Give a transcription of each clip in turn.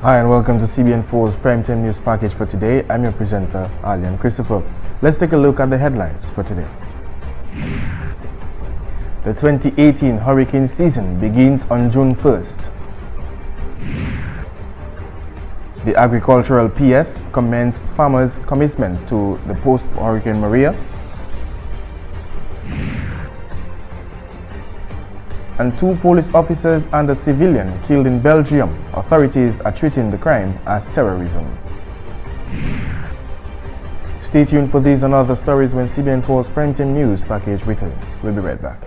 Hi and welcome to CBN4's Primetime News Package for today. I'm your presenter, Alian Christopher. Let's take a look at the headlines for today. The 2018 hurricane season begins on June 1st. The agricultural PS commends farmers' commitment to the post-Hurricane Maria. And 2 police officers and a civilian killed in Belgium. Authorities are treating the crime as terrorism. Stay tuned for these and other stories when CBN4's Primetime News Package returns. We'll be right back.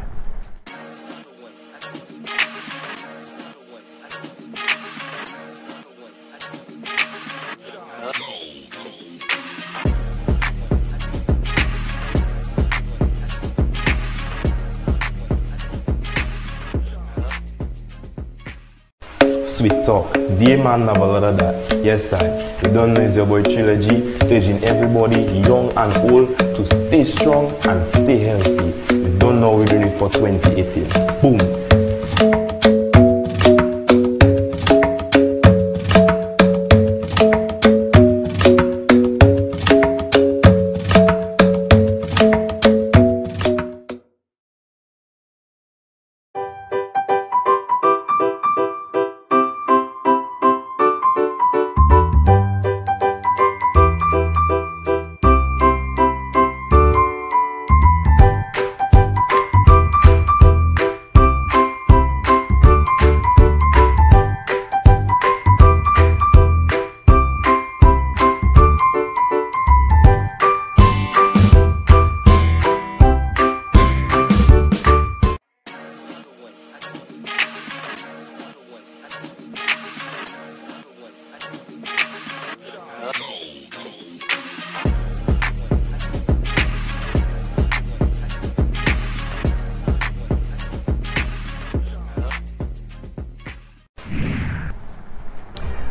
Sweet talk, dear man, have a lot of that. Yes, I. You don't know it's your boy Trilogy, urging everybody, young and old, to stay strong and stay healthy. You don't know we're doing it for 2018. Boom.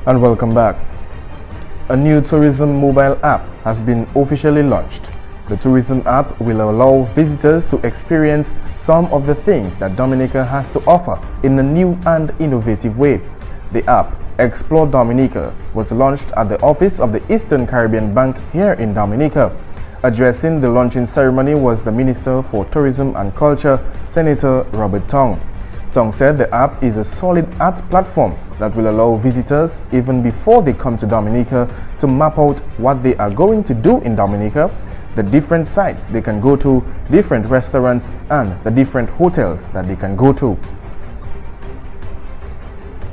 And welcome back. A new tourism mobile app has been officially launched. The tourism app will allow visitors to experience some of the things that Dominica has to offer in a new and innovative way. The app, Explore Dominica, was launched at the office of the Eastern Caribbean Bank here in Dominica. Addressing the launching ceremony was the Minister for Tourism and Culture, Senator Robert Tong. Tong said the app is a solid art platform that will allow visitors, even before they come to Dominica, to map out what they are going to do in Dominica, the different sites they can go to, different restaurants, and the different hotels that they can go to.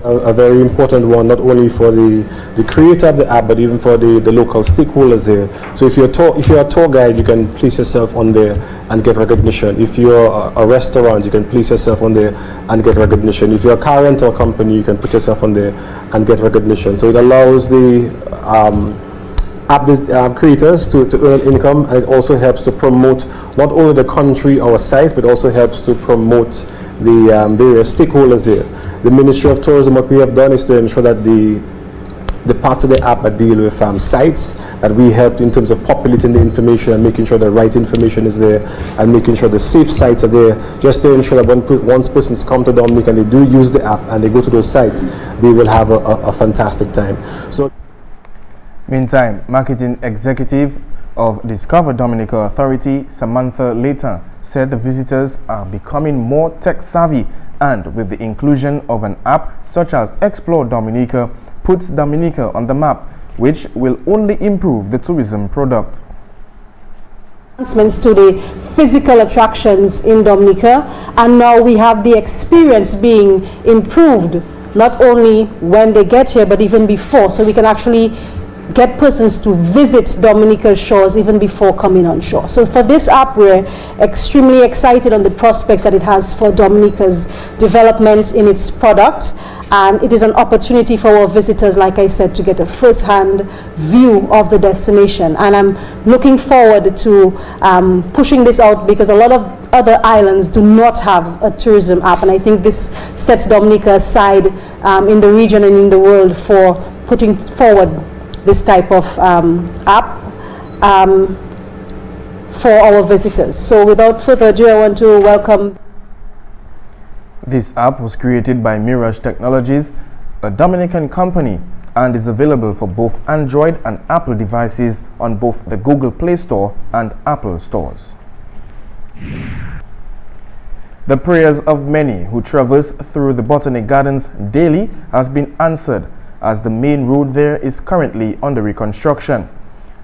A very important one, not only for the creator of the app, but even for the local stakeholders here. So if you're a tour guide, you can place yourself on there and get recognition. If you're a restaurant, you can place yourself on there and get recognition. If you're a car rental company, you can put yourself on there and get recognition. So it allows the app creators to earn income, and it also helps to promote not only the country, our site, but also helps to promote the various stakeholders here. The Ministry of Tourism, what we have done is to ensure that the parts of the app that deal with sites, that we help in terms of populating the information and making sure the right information is there, and making sure the safe sites are there, just to ensure that once persons come to Dominica and they do use the app and they go to those sites, they will have a fantastic time. So, meantime, marketing executive of Discover Dominica Authority, Samantha Layton, said the visitors are becoming more tech-savvy, and with the inclusion of an app such as Explore Dominica, puts Dominica on the map, which will only improve the tourism product. Enhancements to the physical attractions in Dominica, and now we have the experience being improved, not only when they get here, but even before, so we can actually get persons to visit Dominica's shores even before coming on shore. So for this app, we're extremely excited on the prospects that it has for Dominica's development in its product, and it is an opportunity for our visitors, like I said, to get a first-hand view of the destination. And I'm looking forward to pushing this out, because a lot of other islands do not have a tourism app, and I think this sets Dominica aside in the region and in the world for putting forward this type of app for our visitors. So without further ado, I want to welcome. This app was created by Mirage Technologies, a Dominican company, and is available for both Android and Apple devices on both the Google Play Store and Apple stores. The prayers of many who traverse through the Botanic Gardens daily has been answered, as the main road there is currently under reconstruction.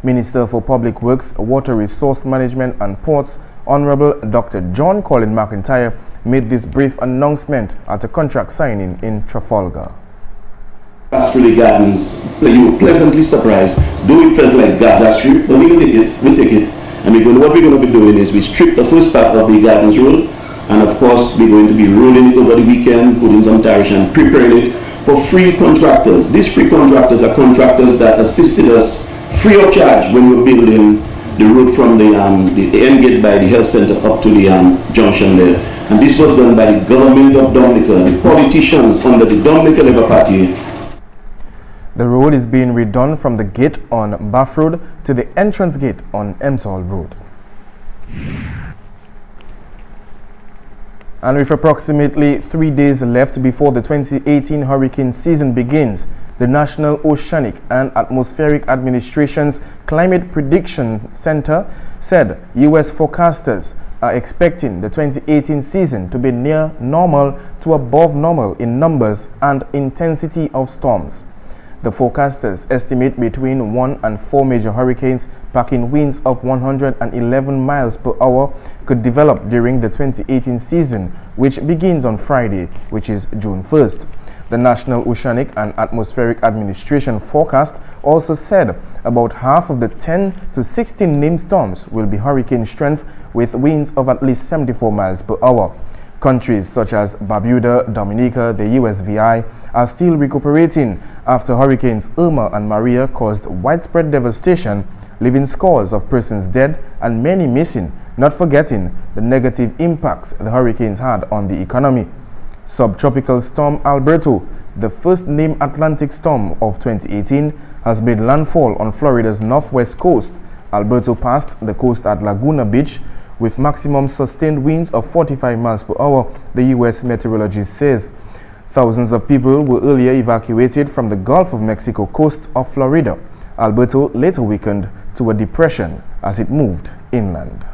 Minister for Public Works, Water Resource Management and Ports, Honorable Dr. John Colin McIntyre, made this brief announcement at a contract signing in Trafalgar. Pass through the gardens, you were pleasantly surprised, though it felt like Gaza Strip, but we can take it, we'll take it. And what we're going to be doing is we strip the first part of the Gardens Road, and of course we're going to be rolling it over the weekend, putting some tariff and preparing it for free contractors. These free contractors are contractors that assisted us free of charge when we were building the road from the end gate by the health center up to the junction there. And this was done by the government of Dominica, the politicians under the Dominica Labour Party. The road is being redone from the gate on Bath Road to the entrance gate on Emsall Road. And with approximately 3 days left before the 2018 hurricane season begins, the National Oceanic and Atmospheric Administration's Climate Prediction Center said U.S. forecasters are expecting the 2018 season to be near normal to above normal in numbers and intensity of storms. The forecasters estimate between 1 and 4 major hurricanes packing winds of 111 miles per hour could develop during the 2018 season, which begins on Friday, which is June 1st. The National Oceanic and Atmospheric Administration forecast also said about half of the 10 to 16 named storms will be hurricane strength with winds of at least 74 miles per hour. Countries such as Barbuda, Dominica, the USVI are still recuperating after hurricanes Irma and Maria caused widespread devastation, leaving scores of persons dead and many missing, not forgetting the negative impacts the hurricanes had on the economy. Subtropical storm Alberto, the first named Atlantic storm of 2018, has made landfall on Florida's northwest coast. Alberto passed the coast at Laguna Beach with maximum sustained winds of 45 miles per hour, the U.S. meteorologist says. Thousands of people were earlier evacuated from the Gulf of Mexico coast of Florida. Alberto later weakened to a depression as it moved inland.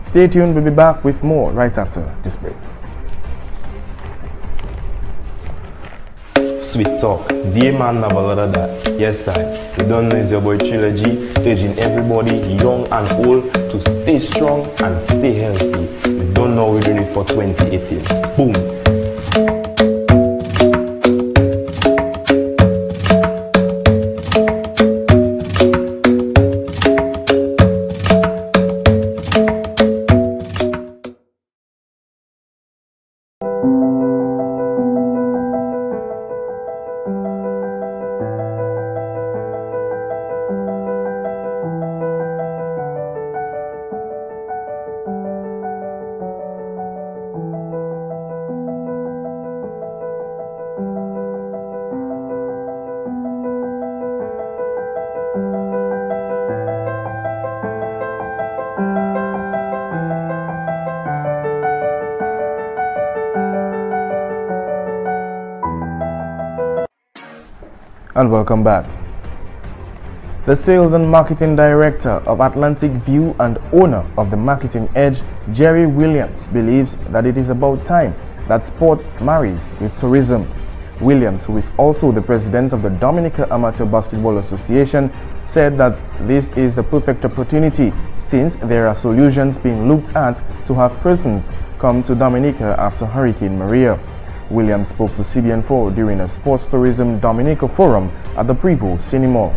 Stay tuned, we'll be back with more right after this break. Sweet talk, dear man, never lot of that. Yes, I. You don't know it's your boy Trilogy, urging everybody, young and old, to stay strong and stay healthy. You don't know we're doing it for 2018. Boom. And welcome back. The Sales and Marketing Director of Atlantic View and owner of the Marketing Edge, Jerry Williams, believes that it is about time that sports marries with tourism. Williams, who is also the president of the Dominica Amateur Basketball Association, said that this is the perfect opportunity since there are solutions being looked at to have persons come to Dominica after Hurricane Maria. Williams spoke to CBN4 during a Sports Tourism Dominica Forum at the Prevo Cinema.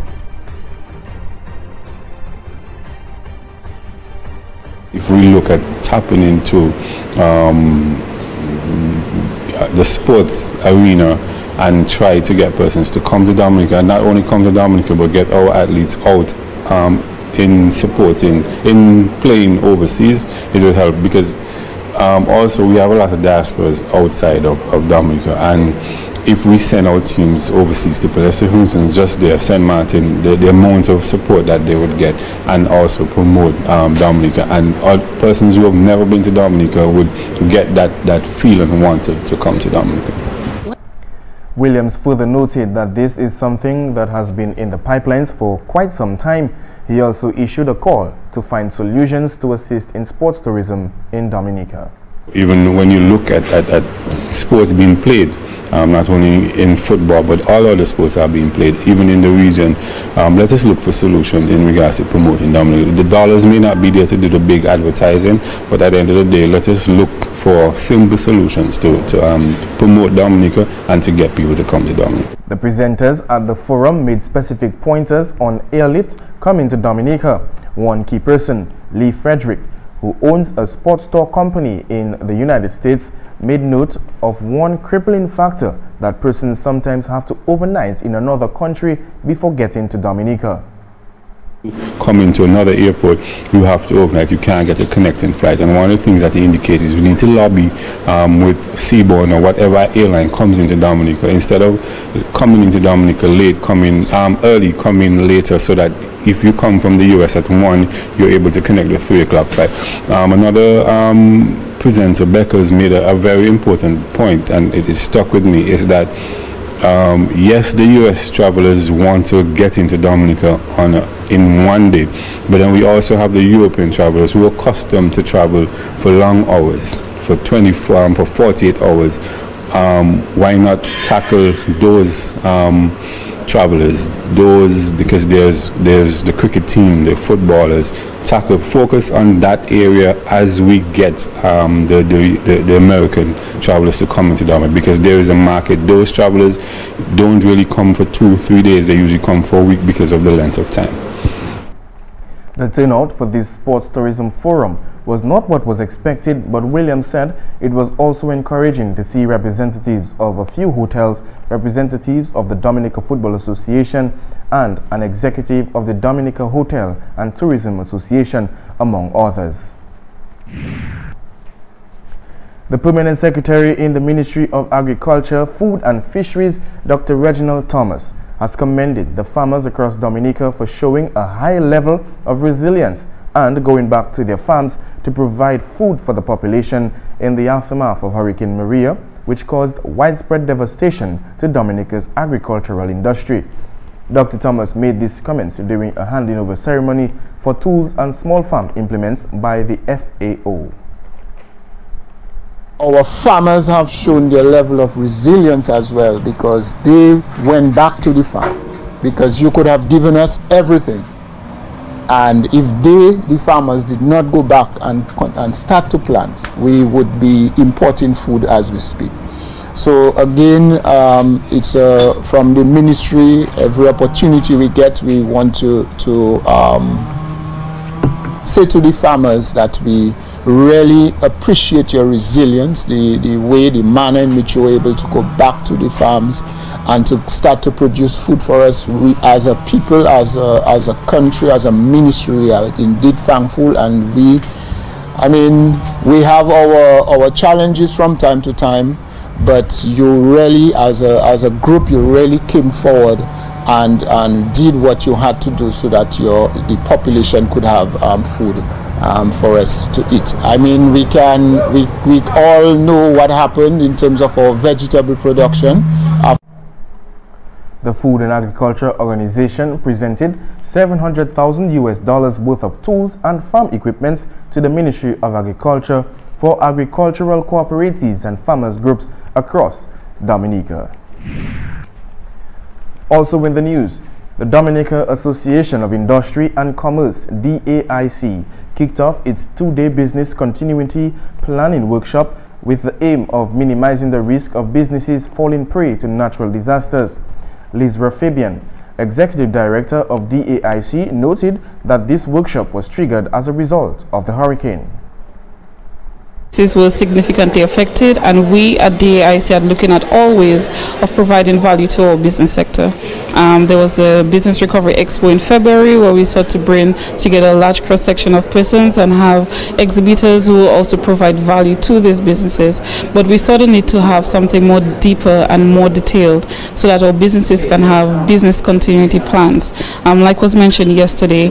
If we look at tapping into the sports arena and try to get persons to come to Dominica, and not only come to Dominica but get our athletes out in supporting, in playing overseas, it will help, because also we have a lot of diasporas outside of Dominica, and if we send our teams overseas to play, for instance, just there, St. Martin, the amount of support that they would get, and also promote Dominica, and all persons who have never been to Dominica would get that feeling and want to come to Dominica. Williams further noted that this is something that has been in the pipelines for quite some time. He also issued a call to find solutions to assist in sports tourism in Dominica. Even when you look at sports being played, not only in football, but all other sports are being played, even in the region, let us look for solutions in regards to promoting Dominica. The dollars may not be there to do the big advertising, but at the end of the day, let us look for simple solutions to promote Dominica and to get people to come to Dominica. The presenters at the forum made specific pointers on airlift coming to Dominica. One key person, Lee Frederick, who owns a sports store company in the United States, made note of one crippling factor that persons sometimes have to overnight in another country before getting to Dominica. Coming to another airport, you have to overnight. You can't get a connecting flight, and one of the things that he indicates is we need to lobby with CBN or whatever airline comes into Dominica, instead of coming into Dominica late, coming early, coming later, so that if you come from the US at 1, you're able to connect the 3 o'clock flight. Another presenter, Becker's, made a very important point, and it stuck with me, is that yes, the US travelers want to get into Dominica in one day, but then we also have the European travelers who are accustomed to travel for long hours, for 24, for 48 hours. Why not tackle those travelers, because there's the cricket team, the footballers, focus on that area as we get the American travelers to come into Dominica, because there is a market. Those travelers don't really come for 2-3 days, they usually come for a week because of the length of time. The turnout for this sports tourism forum was not what was expected, but Williams said it was also encouraging to see representatives of a few hotels, representatives of the Dominica Football Association, and an executive of the Dominica Hotel and Tourism Association, among others. The Permanent Secretary in the Ministry of Agriculture, Food and Fisheries, Dr. Reginald Thomas, has commended the farmers across Dominica for showing a high level of resilience and going back to their farms to provide food for the population in the aftermath of Hurricane Maria, which caused widespread devastation to Dominica's agricultural industry. Dr. Thomas made these comments during a handing over ceremony for tools and small farm implements by the FAO. Our farmers have shown their level of resilience as well, because they went back to the farm, because you could have given us everything, and if the farmers did not go back and start to plant, we would be importing food as we speak. So again, it's from the ministry, every opportunity we get, we want to say to the farmers that we really appreciate your resilience, the manner in which you were able to go back to the farms and to start to produce food for us. We as a people, as a country, as a ministry, we are indeed thankful, and we have our challenges from time to time, but you really, as a group, you really came forward and did what you had to do so that the population could have food for us to eat. I mean, we all know what happened in terms of our vegetable production. The Food and Agriculture Organization presented $700,000 worth of tools and farm equipment to the Ministry of Agriculture for agricultural cooperatives and farmers groups across Dominica. Also in the news, the Dominica Association of Industry and Commerce, DAIC, kicked off its 2-day business continuity planning workshop with the aim of minimizing the risk of businesses falling prey to natural disasters. Liz Fabian, Executive Director of DAIC, noted that this workshop was triggered as a result of the hurricane. Businesses were significantly affected, and we at DAIC are looking at all ways of providing value to our business sector. There was a Business Recovery Expo in February where we sought to bring together a large cross-section of persons and have exhibitors who will also provide value to these businesses. But we sort of need to have something more deeper and more detailed so that our businesses can have business continuity plans. Like was mentioned yesterday,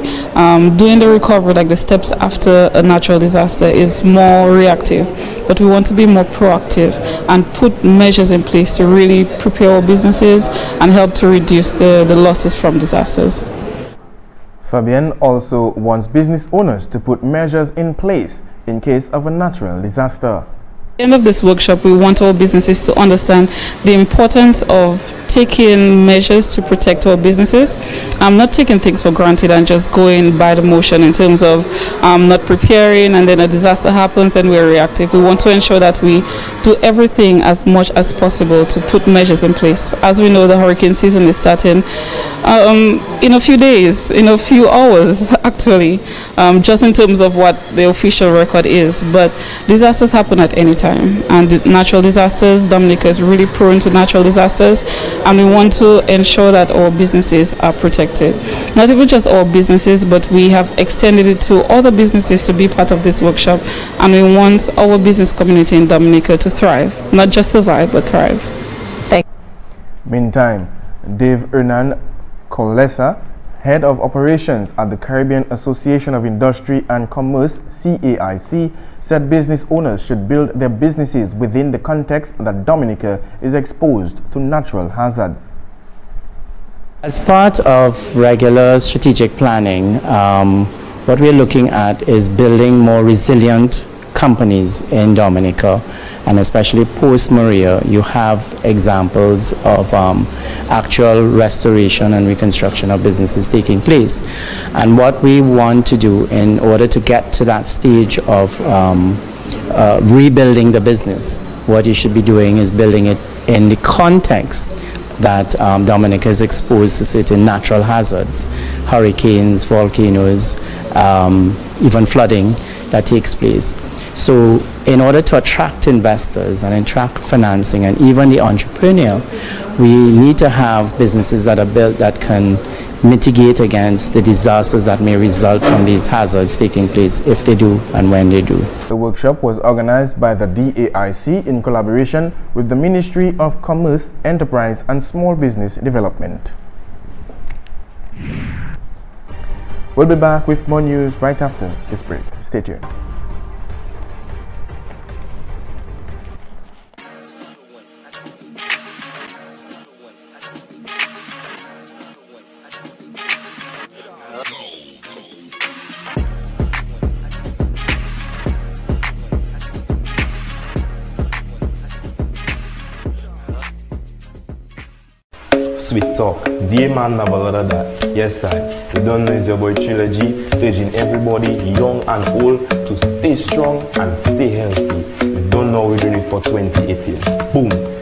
doing the recovery, like the steps after a natural disaster, is more reactive reactive, but we want to be more proactive and put measures in place to really prepare our businesses and help to reduce the losses from disasters. Fabian also wants business owners to put measures in place in case of a natural disaster. At the end of this workshop, we want our businesses to understand the importance of taking measures to protect our businesses. Not taking things for granted and just going by the motion in terms of not preparing, and then a disaster happens and we're reactive. We want to ensure that we do everything as much as possible to put measures in place. As we know, the hurricane season is starting in a few days, in a few hours actually, just in terms of what the official record is. But disasters happen at any time, and natural disasters, Dominica is really prone to natural disasters, and we want to ensure that our businesses are protected. Not even just our businesses, but we have extended it to other businesses to be part of this workshop, and we want our business community in Dominica to thrive, not just survive, but thrive. Meantime, Dave Hernan Colesa, Head of Operations at the Caribbean Association of Industry and Commerce, CAIC, said business owners should build their businesses within the context that Dominica is exposed to natural hazards. As part of regular strategic planning, what we're looking at is building more resilient companies in Dominica, and especially post-Maria. You have examples of actual restoration and reconstruction of businesses taking place. And what we want to do in order to get to that stage of rebuilding the business, what you should be doing is building it in the context that Dominica is exposed to certain natural hazards, hurricanes, volcanoes, even flooding that takes place. So in order to attract investors and attract financing and even the entrepreneur, we need to have businesses that are built that can mitigate against the disasters that may result from these hazards taking place, if they do and when they do. The workshop was organized by the DAIC in collaboration with the Ministry of Commerce, Enterprise and Small Business Development. We'll be back with more news right after this break. Stay tuned. Sweet talk, dear man, never lot of that. Yes, I. You don't know it's your boy Trilogy, urging everybody, young and old, to stay strong and stay healthy. You don't know we're doing it for 2018. Boom.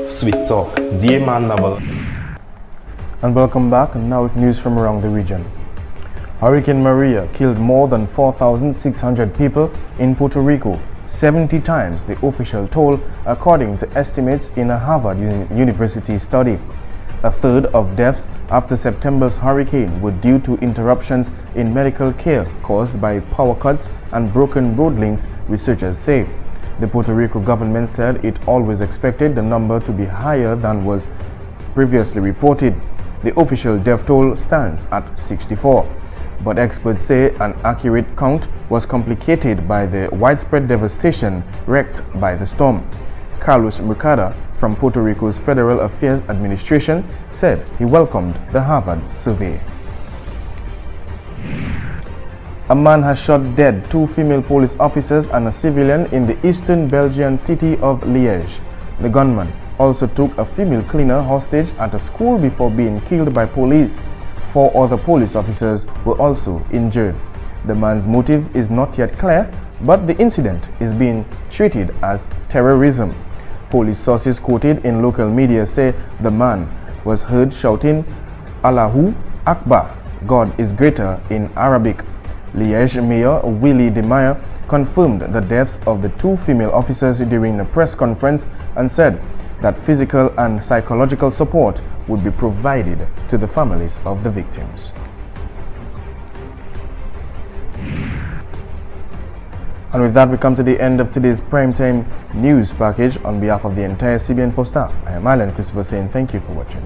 Sweet talk, dear man, never. And welcome back, and now with news from around the region. Hurricane Maria killed more than 4,600 people in Puerto Rico, 70 times the official toll, according to estimates in a Harvard University study. A third of deaths after September's hurricane were due to interruptions in medical care caused by power cuts and broken road links, researchers say. The Puerto Rico government said it always expected the number to be higher than was previously reported. The official death toll stands at 64, but experts say an accurate count was complicated by the widespread devastation wreaked by the storm. Carlos Mercada from Puerto Rico's Federal Affairs Administration, said he welcomed the Harvard survey. A man has shot dead 2 female police officers and a civilian in the eastern Belgian city of Liège. The gunman also took a female cleaner hostage at a school before being killed by police. 4 other police officers were also injured. The man's motive is not yet clear, but the incident is being treated as terrorism. Police sources quoted in local media say the man was heard shouting "Allahu Akbar," God is greater, in Arabic. Liège Mayor Willie de Meyer confirmed the deaths of the 2 female officers during a press conference and said that physical and psychological support would be provided to the families of the victims. And with that, we come to the end of today's primetime news package. On behalf of the entire CBN4 staff, I am Alan Christopher saying thank you for watching.